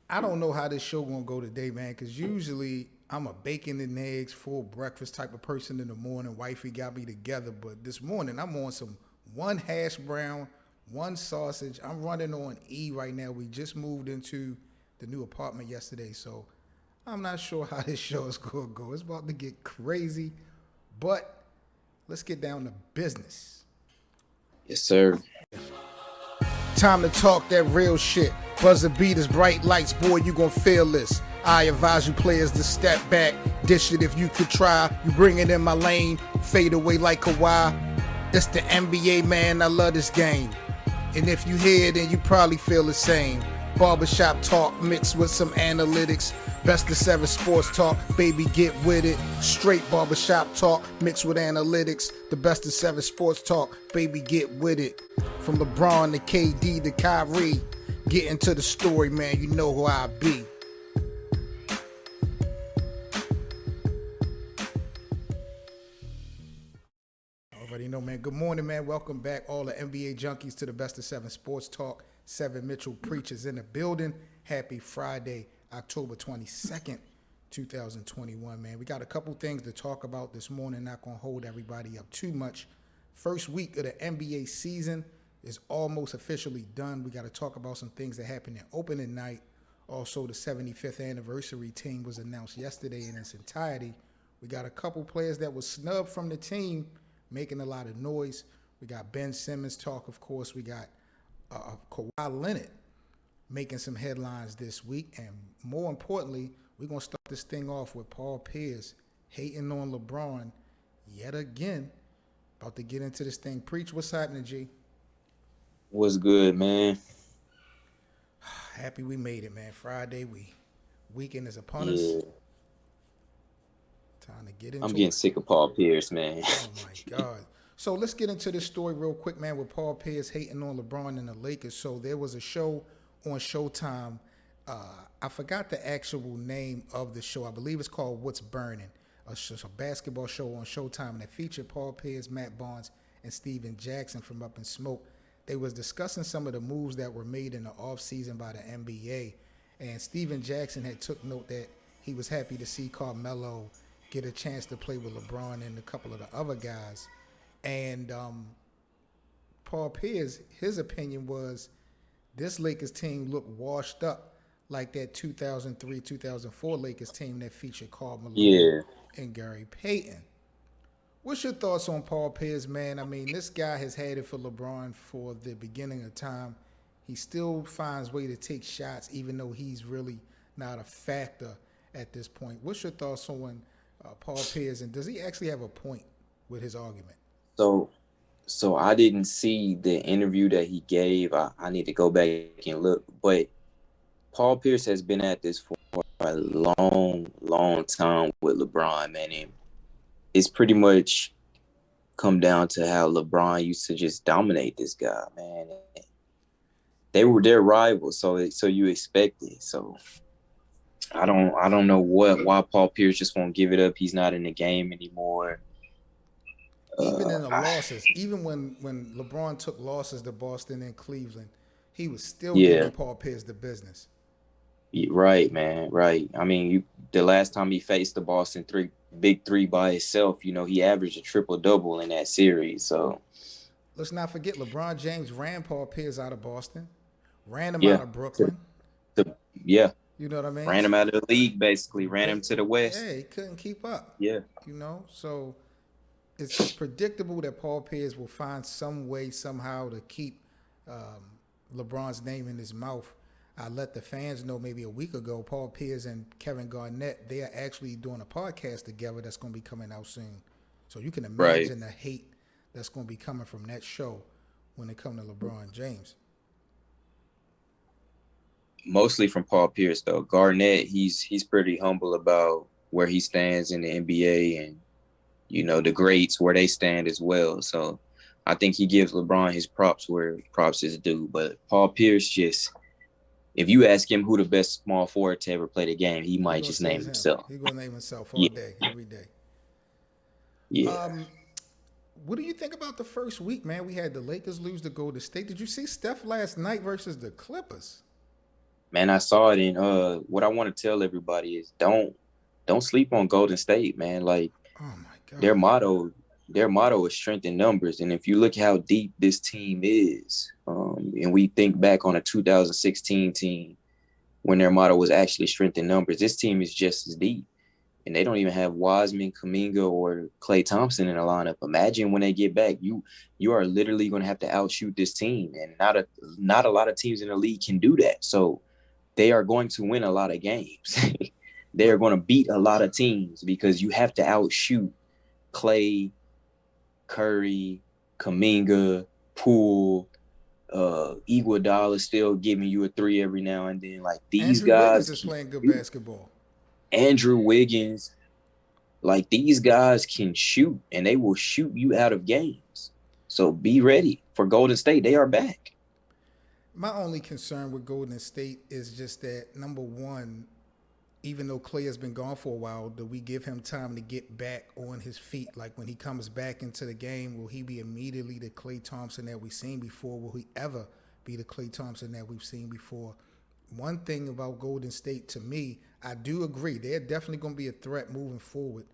I don't know how this show gonna go today, man. Because usually I'm a bacon and eggs, full breakfast type of person in the morning. Wifey got me together, but this morning I'm on some one hash brown, one sausage. I'm running on E right now. We just moved into the new apartment yesterday, so I'm not sure how this show is gonna go. It's about to get crazy, but let's get down to business. Yes, sir. Time to talk that real shit. Buzzer beaters, bright lights, boy, you gon' feel this. I advise you players to step back, dish it if you could try. You bring it in my lane, fade away like Kawhi. It's the NBA, man, I love this game. And if you hear it, then you probably feel the same. Barbershop talk mixed with some analytics. Best of 7 sports talk, baby, get with it. Straight barbershop talk mixed with analytics. The best of 7 sports talk, baby, get with it. From LeBron to KD to Kyrie. Get into the story, man, you know who I be. Already know, man. Good morning, man. Welcome back, all the NBA junkies, to the best of 7 sports talk. 7 Mitchell preachers in the building. Happy Friday, October 22nd, 2021, man. We got a couple things to talk about this morning. Not going to hold everybody up too much. First week of the NBA season is almost officially done. We got to talk about some things that happened in opening night. Also, the 75th anniversary team was announced yesterday in its entirety. We got a couple players that were snubbed from the team, making a lot of noise. We got Ben Simmons talk, of course. We got Kawhi Leonard making some headlines this week. And more importantly, we're going to start this thing off with Paul Pierce hating on LeBron yet again. About to get into this thing. Preach, what's happening, G? What's good, man? Happy we made it, man. Friday, weekend is upon us. Yeah, Time to get I'm into getting it. sick of Paul Pierce, man. Oh my God. So let's get into this story real quick, man, with Paul Pierce hating on LeBron and the Lakers. So there was a show on Showtime. I forgot the actual name of the show. I believe it's called What's Burning. A basketball show on Showtime, and it featured Paul Pierce, Matt Barnes, and Steven Jackson from Up in Smoke. They was discussing some of the moves that were made in the offseason by the NBA. And Steven Jackson had took note that he was happy to see Carmelo get a chance to play with LeBron and a couple of the other guys. And Paul Pierce, his opinion was this Lakers team looked washed up like that 2003-2004 Lakers team that featured Karl Malone Yeah. and Gary Payton. What's your thoughts on Paul Pierce, man? I mean, this guy has had it for LeBron for the beginning of time. He still finds way to take shots, even though he's really not a factor at this point. What's your thoughts on Paul Pierce, and does he actually have a point with his argument? So, so I didn't see the interview that he gave. I need to go back and look. But Paul Pierce has been at this for a long, long time with LeBron, man. And it's pretty much come down to how LeBron used to just dominate this guy, man. They were their rivals, so you expect it. So I don't know why Paul Pierce just won't give it up. He's not in the game anymore. Even in the I, losses, even when LeBron took losses to Boston and Cleveland, he was still yeah, giving Paul Pierce the business. right, man, right. I mean, the last time he faced the Boston big three by himself, he averaged a triple double in that series. So Let's not forget LeBron James ran Paul Pierce out of Boston, ran him out yeah, of to, Brooklyn. yeah, You know what I mean? ran him out of the league basically, ran him to the West. Yeah, he couldn't keep up. Yeah, So it's predictable that Paul Pierce will find some way somehow to keep LeBron's name in his mouth. I let the fans know maybe a week ago, Paul Pierce and Kevin Garnett, they are actually doing a podcast together that's going to be coming out soon. So you can right. imagine the hate that's going to be coming from that show when it comes to LeBron James. Mostly from Paul Pierce though. Garnett, he's pretty humble about where he stands in the NBA and the greats where they stand as well. So I think he gives LeBron his props where props is due. But Paul Pierce just, if you ask him who the best small forward to ever play the game, he He might gonna just say name it's him. himself. He gonna name himself all Yeah, day, every day. yeah. Um, what do you think about the first week, man? We had the Lakers lose to Golden State. Did you see Steph last night versus the Clippers? Man, I saw it, and what I want to tell everybody is don't sleep on Golden State, man. Like Oh my their God. motto their motto is strength in numbers. And if you look how deep this team is, and we think back on a 2016 team when their motto was actually strength in numbers, this team is just as deep. And they don't even have Wiseman, Kuminga, or Klay Thompson in the lineup. Imagine when they get back, you are literally going to have to outshoot this team, and not a lot of teams in the league can do that. So they are going to win a lot of games. They are going to beat a lot of teams because you have to outshoot Klay, Curry, Kuminga, Poole, Iguodala is still giving you a three every now and then. Like these Andrew Wiggins guys is can playing good shoot. basketball. Andrew Wiggins, like these guys can shoot and they will shoot you out of games. So be ready for Golden State. They are back. My only concern with Golden State is just that, number one, even though Clay has been gone for a while, do we give him time to get back on his feet? Like when he comes back into the game, will he be immediately the Klay Thompson that we've seen before? Will he ever be the Klay Thompson that we've seen before? One thing about Golden State, to me, I do agree. They're definitely going to be a threat moving forward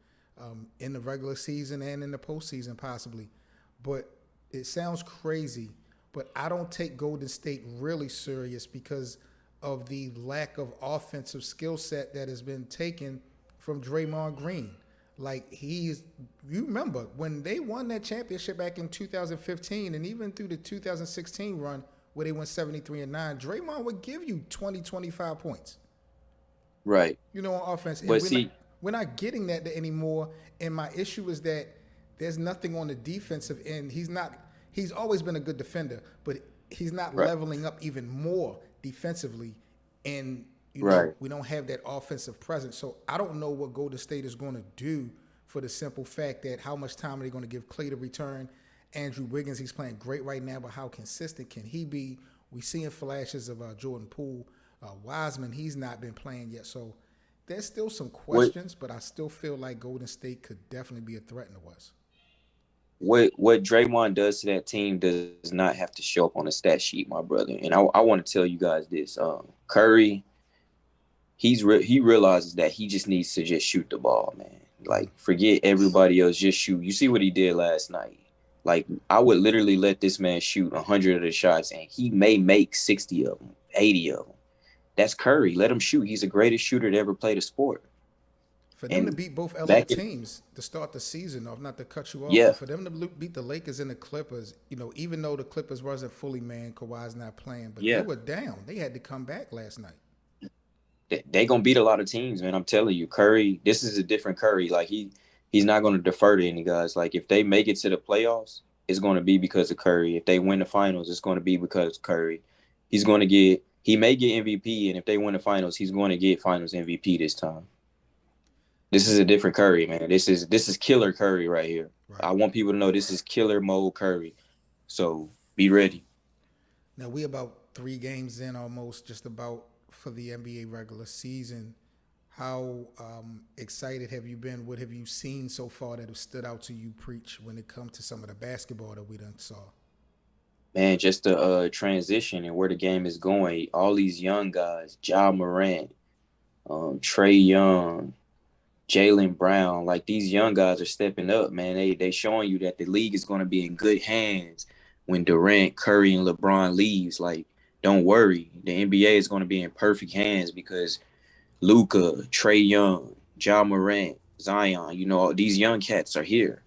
in the regular season and in the postseason possibly. But it sounds crazy, but I don't take Golden State really serious because of the lack of offensive skill set that has been taken from Draymond Green. Like you remember when they won that championship back in 2015 and even through the 2016 run where they went 73-9, Draymond would give you 20, 25 points. Right. On offense. And But see, we're not getting that anymore. And my issue is that there's nothing on the defensive end. He's always been a good defender, but he's not right. leveling up even more defensively. And Right. we don't have that offensive presence. So I don't know what Golden State is going to do for the simple fact that how much time are they going to give Klay to return? Andrew Wiggins, he's playing great right now, but how consistent can he be? We seeing flashes of Jordan Poole. Wiseman, he's not been playing yet. So there's still some questions, but I still feel like Golden State could definitely be a threat in the West. What Draymond does to that team does not have to show up on a stat sheet, my brother. And I want to tell you guys this: Curry, he realizes that he just needs to just shoot the ball, man. Like forget everybody else, just shoot. You see what he did last night? Like I would literally let this man shoot 100 of the shots, and he may make 60 of them, 80 of them. That's Curry. Let him shoot. He's the greatest shooter to ever play the sport. For them to And beat both LA back in, teams to start the season off, not to cut you off, yeah, but for them to beat the Lakers and the Clippers, even though the Clippers wasn't fully manned, Kawhi's not playing, but they yeah, were down. They had to come back last night. they gonna beat a lot of teams, man. I'm telling you, Curry. This is a different Curry. Like he's not gonna defer to any guys. Like if they make it to the playoffs, it's gonna be because of Curry. If they win the finals, it's gonna be because of Curry. He may get MVP, and if they win the finals, he's going to get Finals MVP this time. This is a different Curry, man. This is killer Curry right here. Right. I want people to know this is killer mode Curry. So be ready. Now we about 3 games in almost, just about for the NBA regular season. How excited have you been? What have you seen so far that have stood out to you, Preach, when it comes to some of the basketball that we done saw? Man, just the transition and where the game is going. All these young guys, Ja Morant, Trey Young, Jaylen Brown, like these young guys are stepping up, man. They showing you that the league is going to be in good hands when Durant, Curry, and LeBron leaves. Like, don't worry, the NBA is going to be in perfect hands because Luka, Trey Young, Ja Morant, Zion, these young cats are here.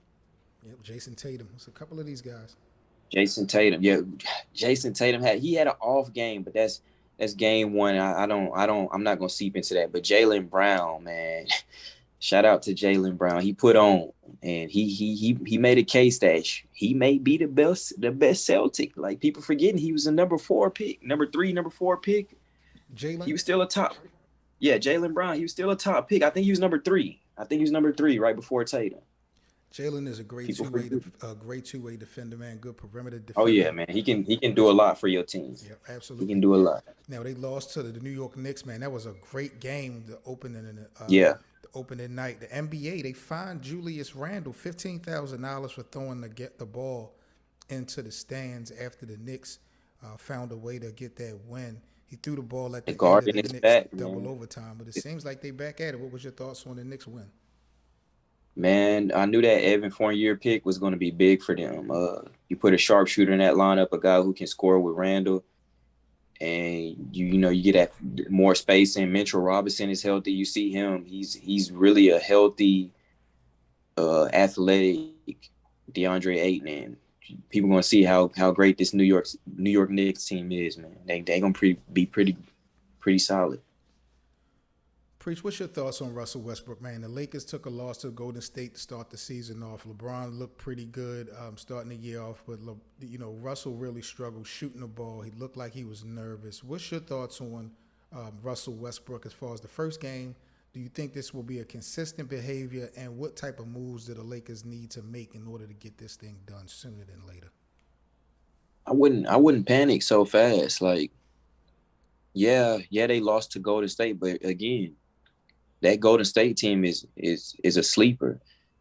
Yep, Jason Tatum. It's a couple of these guys. Jason Tatum, yeah, Jason Tatum had an off game, but that's game one. I'm not gonna seep into that. But Jaylen Brown, man, shout out to Jaylen Brown. He put on, and he made a case that he may be the best Celtic. Like people forgetting he was a number 4 pick, number 3, number 4 pick. He Jalen? was still a top. Yeah, Jaylen Brown. He was still a top pick. I think he was number 3. I think he was number 3 right before Tatum. Jalen is a People forget. great two-way defender, man. Good perimeter Oh yeah, defender. man. He can do a lot for your team. Yeah, He absolutely. can do a lot. Now they lost to the New York Knicks, man. That was a great game. The Yeah. opening night. The NBA, they fined Julius Randle $15,000 for throwing the ball into the stands after the Knicks found a way to get that win. He threw the ball at The the end of Garden the is Knicks back, double man. overtime, but it seems like they back at it. What was your thoughts on the Knicks win? Man, I knew that Evan Fournier pick was going to be big for them. You put a sharpshooter in that lineup, a guy who can score with Randall, and you get that more space. And Mitchell Robinson is healthy. You see him; he's really a healthy, athletic DeAndre Ayton. And people going to see how great this New York Knicks team is, man. They going to be pretty solid. Preach, what's your thoughts on Russell Westbrook, man? The Lakers took a loss to Golden State to start the season off. LeBron looked pretty good starting the year off, but Russell really struggled shooting the ball. He looked like he was nervous. What's your thoughts on Russell Westbrook as far as the first game? Do you think this will be a consistent behavior, and what type of moves do the Lakers need to make in order to get this thing done sooner than later? I wouldn't panic so fast. Like, yeah, they lost to Golden State, but again, that Golden State team is a sleeper.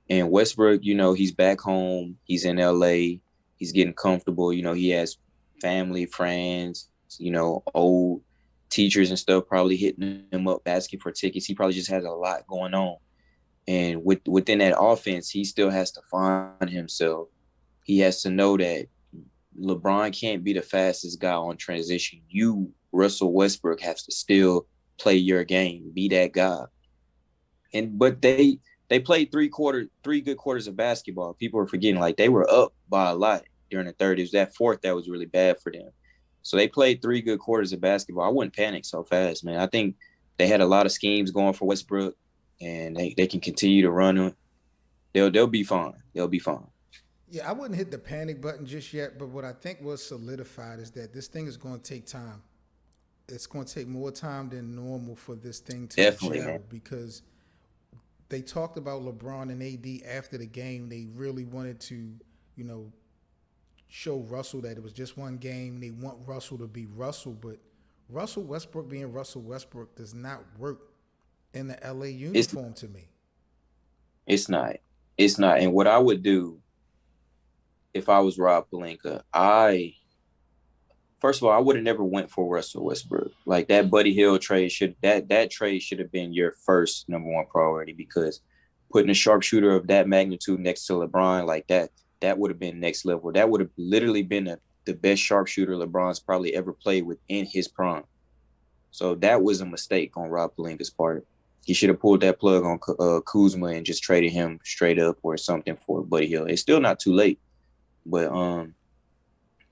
And Westbrook, he's back home. He's in LA. He's getting comfortable. He has family, friends, old teachers and stuff probably hitting him up asking for tickets. He probably just has a lot going on. And within that offense, he still has to find himself. He has to know that LeBron can't be the fastest guy on transition. You, Russell Westbrook, has to still play your game, be that guy. But they played three good quarters of basketball. People are forgetting, like, they were up by a lot during the third. It was that fourth that was really bad for them. So they played 3 good quarters of basketball. I wouldn't panic so fast, man. I think they had a lot of schemes going for Westbrook, and they can continue to run them. They'll be fine. They'll be fine. Yeah, I wouldn't hit the panic button just yet, but what I think was solidified is that this thing is going to take time. It's going to take more time than normal for this thing to Definitely, gel man. because they talked about LeBron and AD after the game. They really wanted to, show Russell that it was just one game. They want Russell to be Russell, but Russell Westbrook being Russell Westbrook does not work in the LA uniform to me. It's not. And what I would do if I was Rob Pelinka, first of all, I would have never went for Russell Westbrook. Like, that Buddy Hield trade that trade should have been your first number one priority, because putting a sharpshooter of that magnitude next to LeBron like that would have been next level. That would have literally been the best sharpshooter LeBron's probably ever played with in his prime. So that was a mistake on Rob Pelinka's part. He should have pulled that plug on Kuzma and just traded him straight up or something for Buddy Hield. It's still not too late, but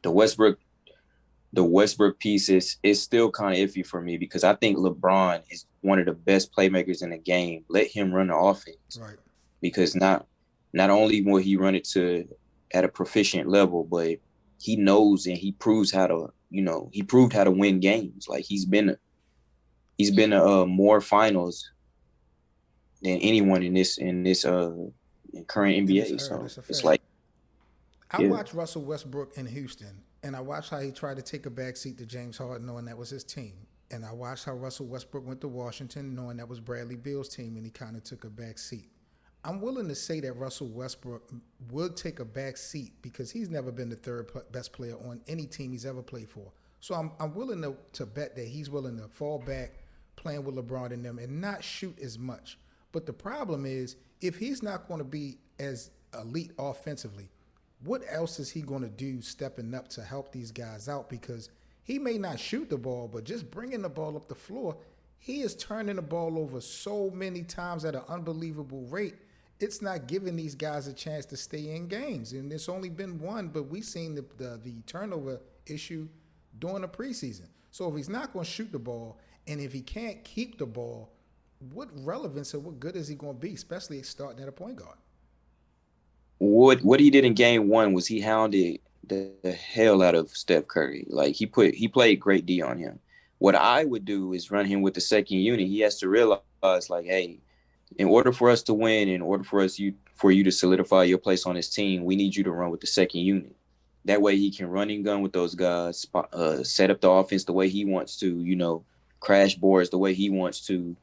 the Westbrook piece is still kind of iffy for me, because I think LeBron is one of the best playmakers in the game. Let him run the offense, Right? Because not only will he run it at a proficient level, but he knows and he proves how to he proved how to win games. Like, he's been a more finals than anyone in current NBA. So it's like, I yeah. watched Russell Westbrook in Houston, and I watched how he tried to take a backseat to James Harden, knowing that was his team. And I watched how Russell Westbrook went to Washington, knowing that was Bradley Beal's team, and he kind of took a backseat. I'm willing to say that Russell Westbrook would take a back seat because he's never been the third best player on any team he's ever played for. So I'm willing to bet that he's willing to fall back playing with LeBron and them and not shoot as much. But the problem is, if he's not going to be as elite offensively, what else is he going to do stepping up to help these guys out? Because he may not shoot the ball, but just bringing the ball up the floor, he is turning the ball over so many times at an unbelievable rate. It's not giving these guys a chance to stay in games. And it's only been one, but we've seen the turnover issue during the preseason. So if he's not going to shoot the ball, and if he can't keep the ball, what relevance or what good is he going to be, especially starting at a point guard? What he did in game 1 was he hounded the hell out of Steph Curry. Like, he played great D on him. What I would do is run him with the second unit. He has to realize, like, hey, in order for us to win, in order for you to solidify your place on this team, we need you to run with the second unit. That way he can run and gun with those guys, set up the offense the way he wants to, crash boards the way he wants to,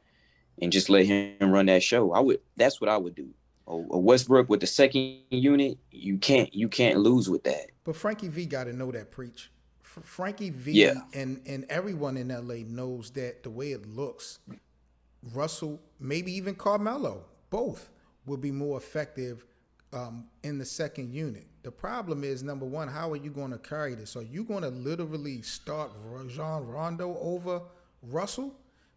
and just let him run that show. That's what I would do. A Westbrook with the second unit, you can't lose with that. But Frankie V got to know that, Preach. Frankie Yeah, V and everyone in LA knows that the way it looks, Russell, maybe even Carmelo, both will be more effective in the second unit. The problem is, number one, how are you going to carry this? Are you going to literally start Rajon Rondo over Russell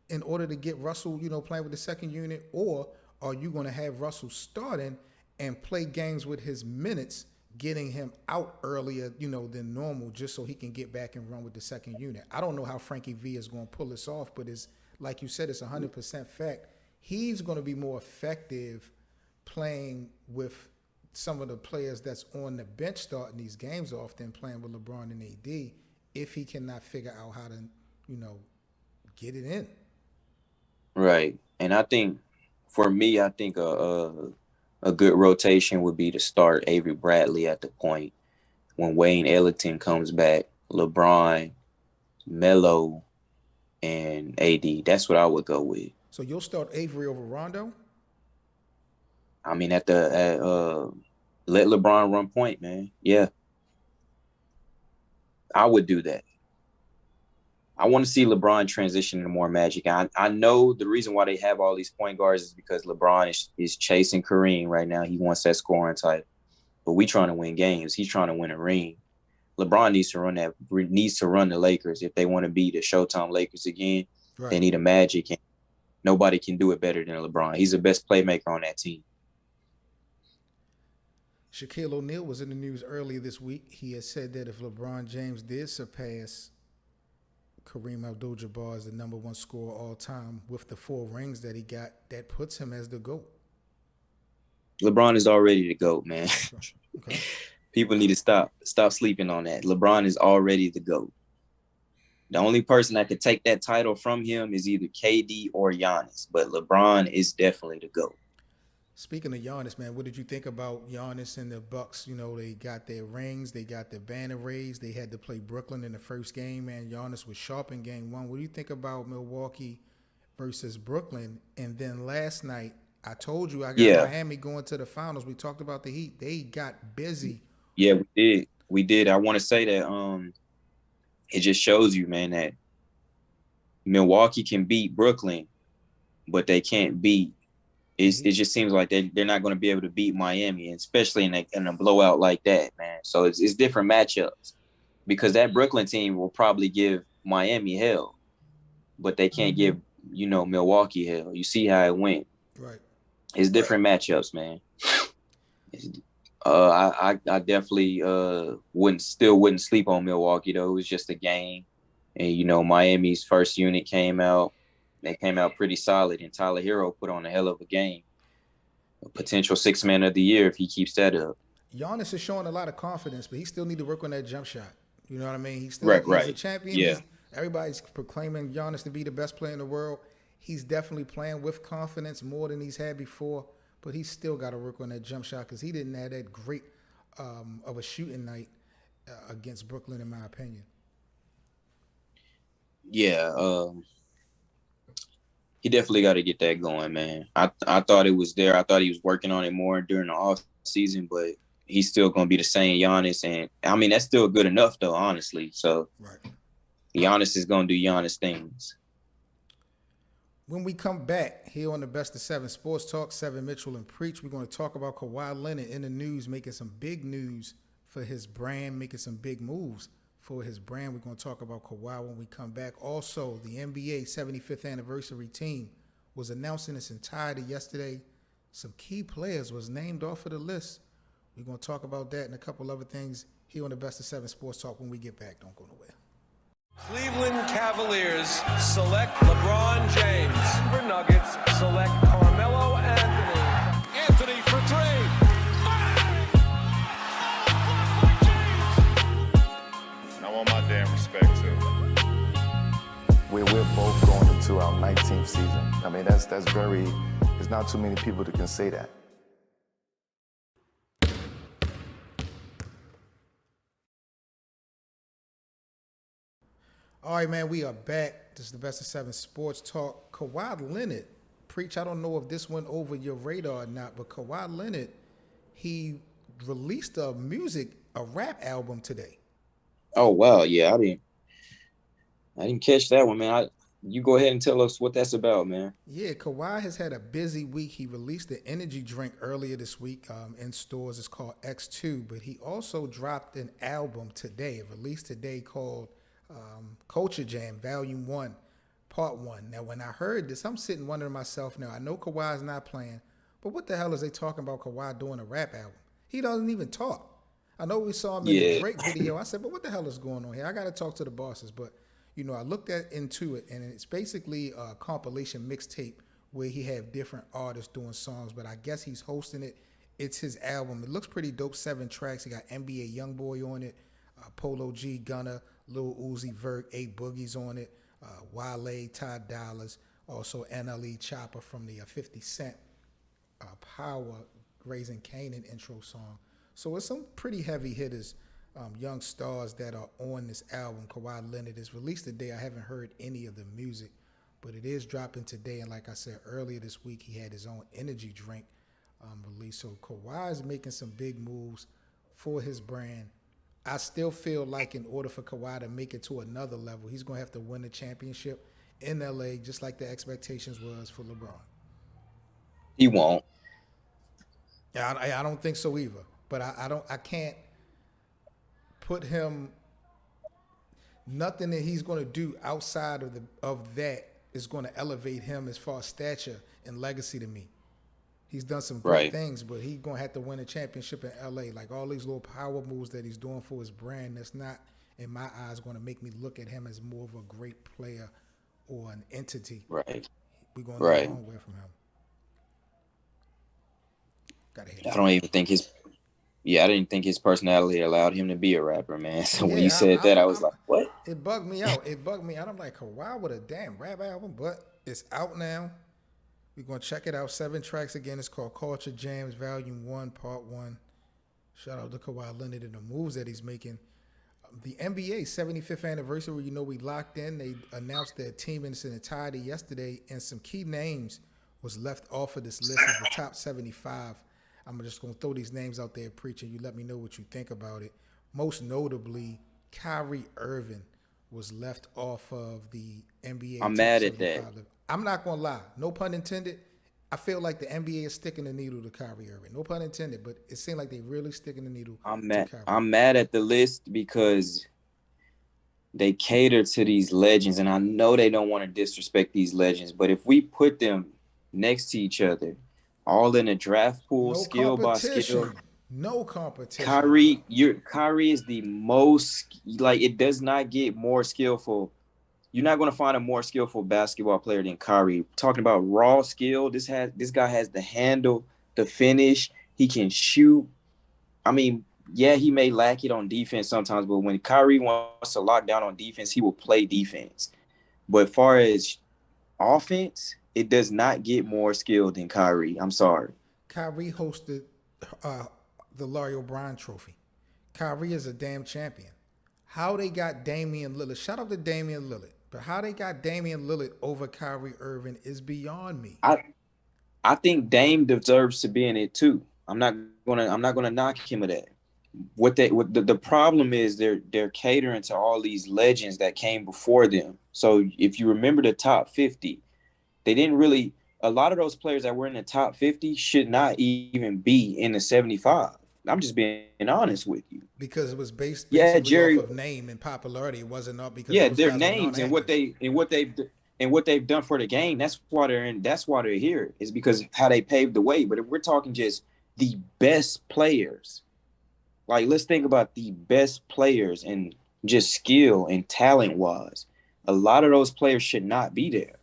in order to get Russell, playing with the second unit? Or are you going to have Russell starting and play games with his minutes, getting him out earlier, than normal, just so he can get back and run with the second unit? I don't know how Frankie V is going to pull this off, but it's like you said, it's 100% fact. He's going to be more effective playing with some of the players that's on the bench starting these games off than playing with LeBron and AD if he cannot figure out how to, get it in. right. And I think for me, I think a good rotation would be to start Avery Bradley at the point when Wayne Ellington comes back, LeBron, Melo, and AD. That's what I would go with. So you'll start Avery over Rondo? I mean, let LeBron run point, man. Yeah, I would do that. I want to see LeBron transition into more magic. I know the reason why they have all these point guards is because LeBron is chasing Kareem right now. He wants that scoring title, but we trying to win games. He's trying to win a ring. LeBron needs to run the Lakers if they want to be the Showtime Lakers again. Right. They need a magic, and nobody can do it better than LeBron. He's the best playmaker on that team. Shaquille O'Neal was in the news earlier this week. He has said that if LeBron James did surpass Kareem Abdul-Jabbar as the number one scorer all time with the 4 rings that he got, that puts him as the GOAT. LeBron is already the GOAT, man. Okay. People need to stop sleeping on that. LeBron is already the GOAT. The only person that could take that title from him is either KD or Giannis, but LeBron is definitely the GOAT. Speaking of Giannis, man, what did you think about Giannis and the Bucks? They got their rings, they got their banner raised, they had to play Brooklyn in the first game, man. Giannis was sharp in game 1. What do you think about Milwaukee versus Brooklyn? And then last night, I told you I got Miami going to the finals. We talked about the Heat. They got busy. Yeah, we did. I want to say that it just shows you, man, that Milwaukee can beat Brooklyn, but they can't beat. It just seems like they're not going to be able to beat Miami, especially in a blowout like that, man. So it's different matchups because that Brooklyn team will probably give Miami hell, but they can't give Milwaukee hell. You see how it went. Right. It's different matchups, man. I definitely wouldn't sleep on Milwaukee though. It was just a game, and Miami's first unit came out. They came out pretty solid, and Tyler Hero put on a hell of a game. A potential 6th man of the year if he keeps that up. Giannis is showing a lot of confidence, but he still need to work on that jump shot. You know what I mean? He's a champion. Yeah. Everybody's proclaiming Giannis to be the best player in the world. He's definitely playing with confidence more than he's had before, but he's still got to work on that jump shot because he didn't have that great of a shooting night against Brooklyn, in my opinion. Yeah, he definitely got to get that going, man. I thought it was there. I thought he was working on it more during the off season, but he's still going to be the same Giannis. And I mean, that's still good enough though, honestly. So right. Giannis is going to do Giannis things. When we come back here on the Best of 7 Sports Talk, 7 Mitchell and Preach, we're going to talk about Kawhi Leonard in the news, making some big news for his brand, making some big moves for his brand. We're going to talk about Kawhi when we come back. Also, the NBA 75th anniversary team was announced in its entirety yesterday. Some key players was named off of the list. We're going to talk about that and a couple other things here on the Best of 7 Sports Talk when we get back. Don't go nowhere. Cleveland Cavaliers select LeBron James. Denver Nuggets select Carmelo Anthony. Anthony for 3. I want my damn respect too. We're both going into our 19th season. I mean, that's very. There's not too many people that can say that. All right, man, we are back. This is the Best of 7 Sports Talk. Kawhi Leonard, Preach, I don't know if this went over your radar or not, but Kawhi Leonard, he released a rap album today. Oh wow, yeah, I didn't catch that one, man. You go ahead and tell us what that's about, man. Yeah, Kawhi has had a busy week. He released the energy drink earlier this week in stores. It's called X2, but he also dropped an album today, released today called Culture Jam Volume 1, Part 1. Now, when I heard this, I'm sitting wondering to myself, now, I know Kawhi's not playing, but what the hell is they talking about Kawhi doing a rap album? He doesn't even talk. I know we saw him in the Yeah, Drake video. I said, but what the hell is going on here? I got to talk to the bosses. But, I looked into it, and it's basically a compilation mixtape where he have different artists doing songs, but I guess he's hosting it. It's his album. It looks pretty dope, 7 tracks. He got NBA Youngboy on it, Polo G, Gunna, Lil Uzi Vert, 8 Boogies on it, Wale, Ty Dollars, also NLE Chopper from the 50 Cent Power Raising Canaan intro song. So it's some pretty heavy hitters, young stars that are on this album. Kawhi Leonard is released today. I haven't heard any of the music, but it is dropping today. And like I said earlier this week, he had his own energy drink released. So Kawhi is making some big moves for his brand. I still feel like in order for Kawhi to make it to another level, he's going to have to win a championship in LA, just like the expectations was for LeBron. he won't. Yeah, I don't think so either. But I can't put him. Nothing that he's going to do outside of that is going to elevate him as far as stature and legacy to me. He's done some great Right, things, but he's going to have to win a championship in LA. Like all these little power moves that he's doing for his brand, that's not, in my eyes, going to make me look at him as more of a great player or an entity. right, We're going to need a right. long way from him. Got to hate I his don't name. even think his Yeah, I didn't think his personality allowed him to be a rapper, man. So when you Yeah, said that, I was like, what? it bugged me out. It bugged me out. I'm like, Kawhi with a damn rap album, but it's out now. We're going to check it out. 7 tracks again. It's called Culture Jams, Volume 1, Part 1. Shout out to Kawhi Leonard and the moves that he's making. The NBA 75th anniversary, we locked in. They announced their team in its entirety yesterday, and some key names was left off of this list as the top 75. I'm just going to throw these names out there, preaching. You let me know what you think about it. Most notably, Kyrie Irving was left off of the NBA I'm top mad at that. 75. I'm not going to lie. No pun intended. I feel like the NBA is sticking the needle to Kyrie Irving. No pun intended, but it seemed like they really sticking the needle I'm to mad. Kyrie. I'm mad at the list because they cater to these legends, and I know they don't want to disrespect these legends. But if we put them next to each other, all in a draft pool, No skill by skill, competition. No competition. Kyrie is the most, like, it does not get more skillful. You're not going to find a more skillful basketball player than Kyrie. Talking about raw skill, this guy has the handle, the finish. He can shoot. I mean, yeah, he may lack it on defense sometimes, but when Kyrie wants to lock down on defense, he will play defense. But as far as offense, it does not get more skill than Kyrie. I'm sorry. Kyrie hosted uh, the Larry O'Brien Trophy. Kyrie is a damn champion. How they got Damian Lillard, shout out to Damian Lillard, but how they got Damian Lillard over Kyrie Irving is beyond me. I think Dame deserves to be in it too. I'm not gonna knock him of that. The problem is they're catering to all these legends that came before them. So if you remember the top 50, they didn't really, a lot of those players that were in the top 50 should not even be in the 75. I'm just being honest with you. Because it was based Yeah, basically off Jerry. of name and popularity. It wasn't up because Yeah, those their guys were names and non-actors. what they've done for the game. That's why they're in. That's why they're here. Is because of how they paved the way. But if we're talking just the best players, like let's think about the best players and just skill and talent wise, a lot of those players should not be there.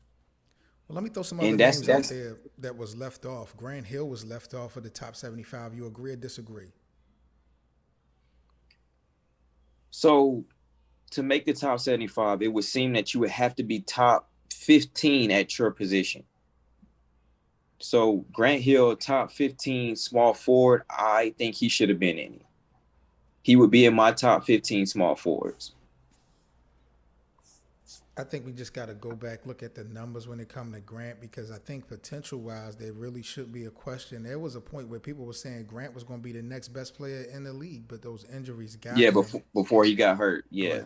Well, let me throw some other And names out there that was left off. Grant Hill was left off of the top 75. You agree or disagree? so to make the top 75, it would seem that you would have to be top 15 at your position. So Grant Hill, top 15 small forward, I think he should have been in it. He would be in my top 15 small forwards. I think we just got to go back, look at the numbers when it comes to Grant, because I think potential-wise, there really should be a question. There was a point where people were saying Grant was going to be the next best player in the league, but those injuries got him. Before he got hurt, yeah.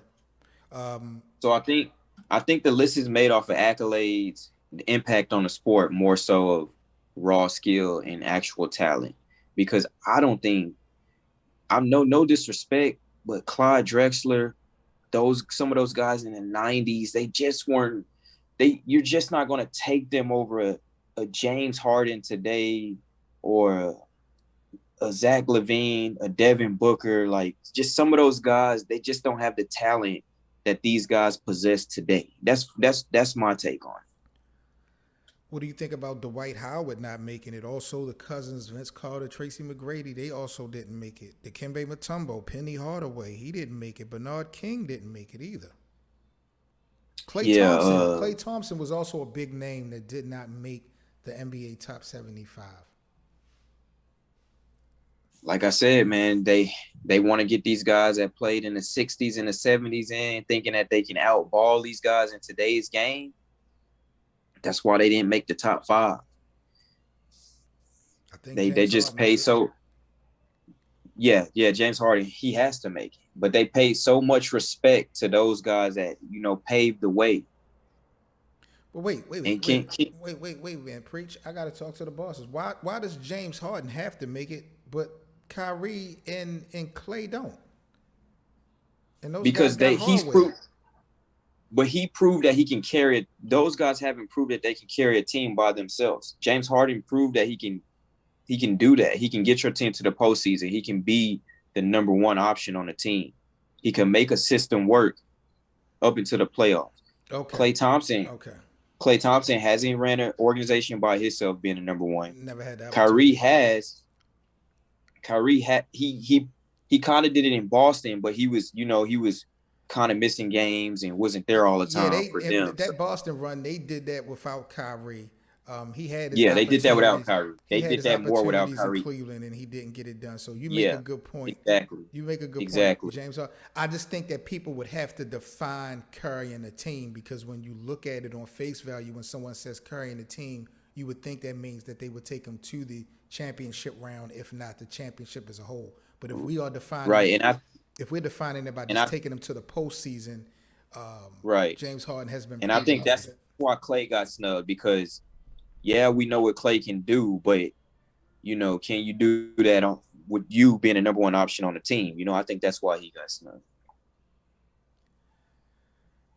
Right. So I think the list is made off of accolades, the impact on the sport, more so of raw skill and actual talent. Because I don't think, I'm no disrespect, but Clyde Drexler, some of those guys in the 90s, they just weren't. You're just not going to take them over a James Harden today, or a Zach LaVine, a Devin Booker. Like, just some of those guys, they just don't have the talent that these guys possess today. That's my take on it. What do you think about Dwight Howard not making it? Also, the Cousins, Vince Carter, Tracy McGrady, they also didn't make it. Dikembe Mutombo, Penny Hardaway, he didn't make it. Bernard King didn't make it either. Klay Thompson was also a big name that did not make the NBA top 75. Like I said, man, they want to get these guys that played in the 60s and the 70s in, thinking that they can outball these guys in today's game. That's why they didn't make the top 5. I think they just pay so. Yeah, James Harden, he has to make it, but they paid so much respect to those guys that paved the way. But wait, man, preach. I got to talk to the bosses. Why does James Harden have to make it, but Kyrie and Klay don't? And those because he proved that he can carry it. Those guys haven't proved that they can carry a team by themselves. James Harden proved that he can do that. He can get your team to the postseason. He can be the number 1 option on the team. He can make a system work up into the playoffs. Okay. Klay Thompson hasn't ran an organization by himself being the number 1. Never had that. Kyrie has. He kind of did it in Boston, but he was kind of missing games and wasn't there all the time for them. That Boston run, they did that without Kyrie. He had they did that without Kyrie. They did that more without Kyrie. In Cleveland, and he didn't get it done. So you make a good point. Exactly. You make a good point, James. I just think that people would have to define Curry and the team, because when you look at it on face value, when someone says Curry and the team, you would think that means that they would take them to the championship round, if not the championship as a whole. But if we are defining if we're defining it by just taking them to the postseason, James Harden has been. And I think that's why Klay got snubbed, because, we know what Klay can do, but, can you do that with you being the number 1 option on the team? I think that's why he got snubbed.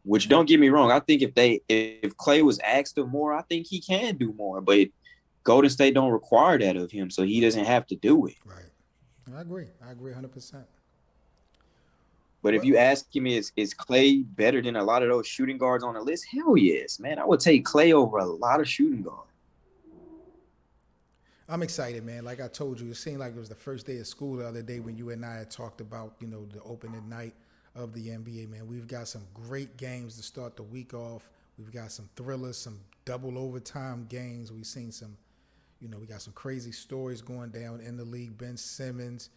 Which, don't get me wrong, I think if Klay was asked of more, I think he can do more, but Golden State don't require that of him, so he doesn't have to do it. Right. I agree 100%. But if you ask me, is Klay better than a lot of those shooting guards on the list? Hell yes, man. I would take Klay over a lot of shooting guards. I'm excited, man. Like I told you, it seemed like it was the first day of school the other day when you and I had talked about, the opening night of the NBA, man. We've got some great games to start the week off. We've got some thrillers, some double overtime games. We've seen some, we got some crazy stories going down in the league. Ben Simmons,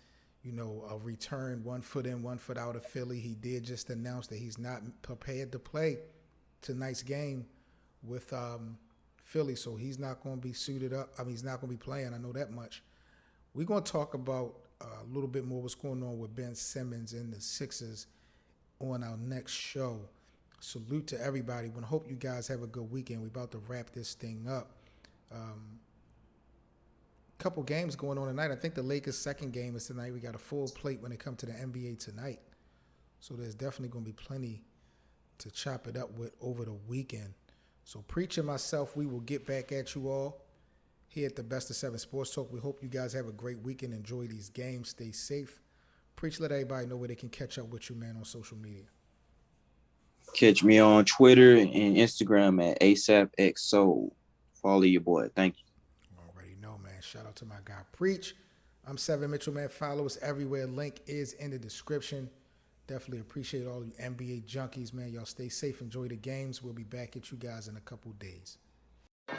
a return 1 foot in, 1 foot out of Philly. He did just announce that he's not prepared to play tonight's game with Philly, so he's not going to be suited up. He's not going to be playing. I know that much. We're going to talk about a little bit more what's going on with Ben Simmons and the Sixers on our next show. Salute to everybody. I hope you guys have a good weekend. We're about to wrap this thing up. Couple games going on tonight. I think the Lakers' second game is tonight. We got a full plate when it comes to the NBA tonight. So there's definitely going to be plenty to chop it up with over the weekend. So Preach and myself, we will get back at you all here at the Best of 7 Sports Talk. We hope you guys have a great weekend. Enjoy these games. Stay safe. Preach, let everybody know where they can catch up with you, man, on social media. Catch me on Twitter and Instagram at ASAPXSoul. Follow your boy. Thank you. Shout out to my guy Preach. I'm 7 Mitchell, man. Follow us everywhere. Link is in the description. Definitely appreciate all you NBA junkies, man. Y'all stay safe. Enjoy the games. We'll be back at you guys in a couple days. In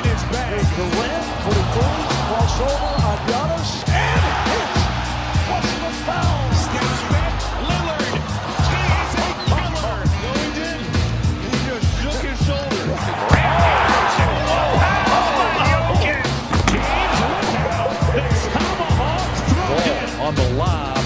his bag. Durant for the three, crossover on Giannis, and hits. What's the foul? Steps back, Lillard. He is a killer. No, he didn't. He just shook his shoulders. James, look out. The tomahawk through On the line.